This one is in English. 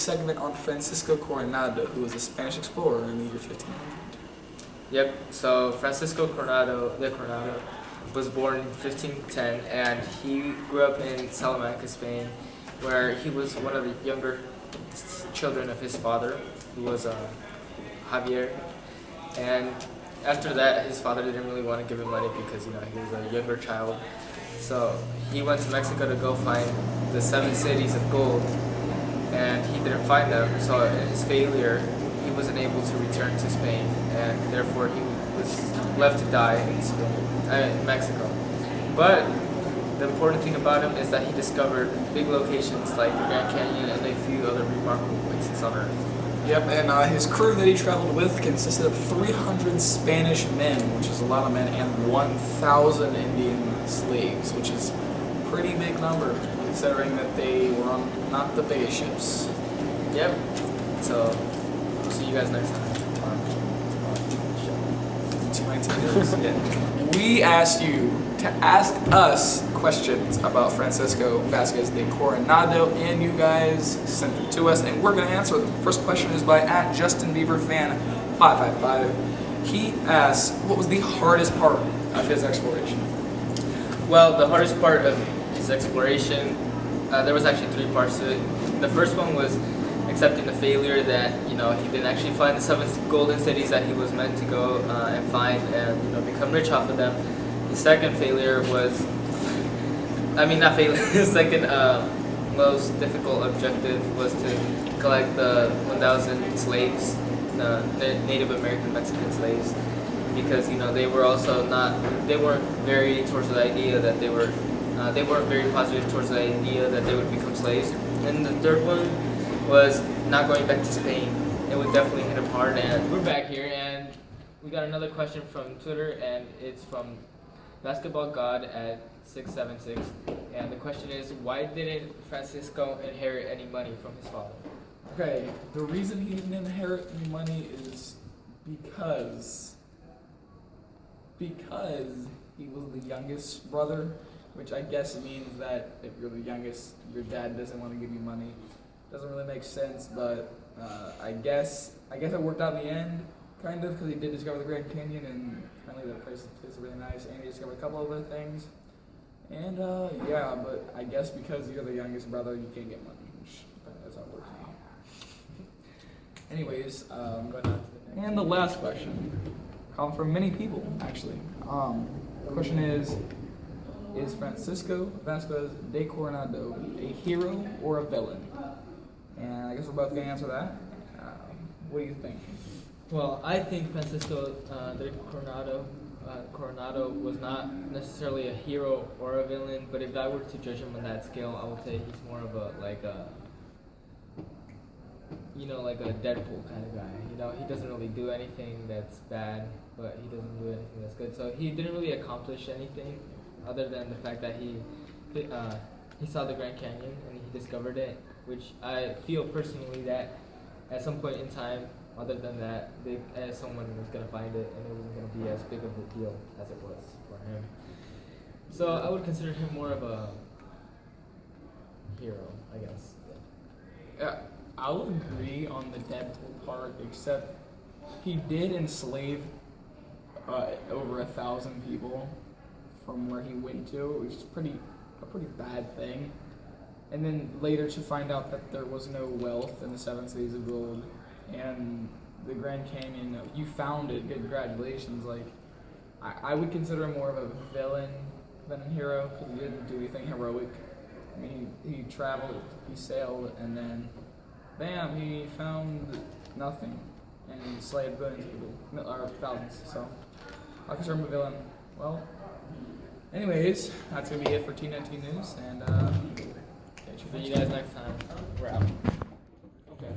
segment on Francisco Coronado, who was a Spanish explorer in the year 1500. Yep, so Francisco Coronado was born in 1510, and he grew up in Salamanca, Spain, where he was one of the younger children of his father, who was Javier. And after that, his father didn't really want to give him money because he was a younger child. So he went to Mexico to go find the 7 cities of gold, and he didn't find them. So in his failure, he wasn't able to return to Spain, and therefore he was left to die in Spain, in Mexico. But the important thing about him is that he discovered big locations like the Grand Canyon and a few other remarkable places on Earth. Yep, and his crew that he traveled with consisted of 300 Spanish men, which is a lot of men, and 1,000 Indian slaves, which is a pretty big number, considering that they were on not the biggest ships. Yep, so we'll see you guys next time on Team19 News. Yeah. We asked you to ask us questions about Francisco Vasquez de Coronado, and you guys sent them to us, and we're going to answer them. First question is by @JustinBieberFan555. He asks, what was the hardest part of his exploration? Well, the hardest part of his exploration, there was actually 3 parts to it. The first one was accepting the failure that he didn't actually find the 7 golden cities that he was meant to go and find and become rich off of them. The second failure was, not failure. The second most difficult objective was to collect the 1,000 slaves, the Native American Mexican slaves, because they were also they weren't very towards the idea that they weren't very positive towards the idea that they would become slaves. And the third one was not going back to Spain. It would definitely hit him hard. And we're back here, and we got another question from Twitter, and it's from Basketball God at 676, and the question is, why didn't Francisco inherit any money from his father? Okay, the reason he didn't inherit any money is because he was the youngest brother, which I guess means that if you're the youngest, your dad doesn't want to give you money. Doesn't really make sense, but I guess it worked out in the end, kind of, because he did discover the Grand Canyon, and apparently that place is really nice, and he discovered a couple other things. And yeah, but I guess because you're the youngest brother, you can't get money, which that's how it works now. Anyways, and the last question comes from many people, actually. The question is Francisco Vasquez de Coronado a hero or a villain? And I guess we're both going to answer that. What do you think? Well, I think Francisco de Coronado was not necessarily a hero or a villain, but if I were to judge him on that scale, I would say he's more of a like a Deadpool kind of guy. He doesn't really do anything that's bad, but he doesn't do anything that's good. So he didn't really accomplish anything other than the fact that he saw the Grand Canyon and he discovered it, which I feel personally that at some point in time, other than that, someone was going to find it and it wasn't going to be as big of a deal as it was for him. So I would consider him more of a hero, I guess. Yeah, I'll agree on the Deadpool part, except he did enslave over 1,000 people from where he went to, which is a pretty bad thing. And then later to find out that there was no wealth in the 7 cities of gold and the Grand Canyon, you found it, congratulations. Like, I would consider him more of a villain than a hero, because he didn't do anything heroic. I mean, he traveled, he sailed, and then, bam, he found nothing, and he enslaved billions of people, or thousands, so I'll consider him a villain. Well, anyways, that's going to be it for Team19 News, and See you guys next time. We're out. okay.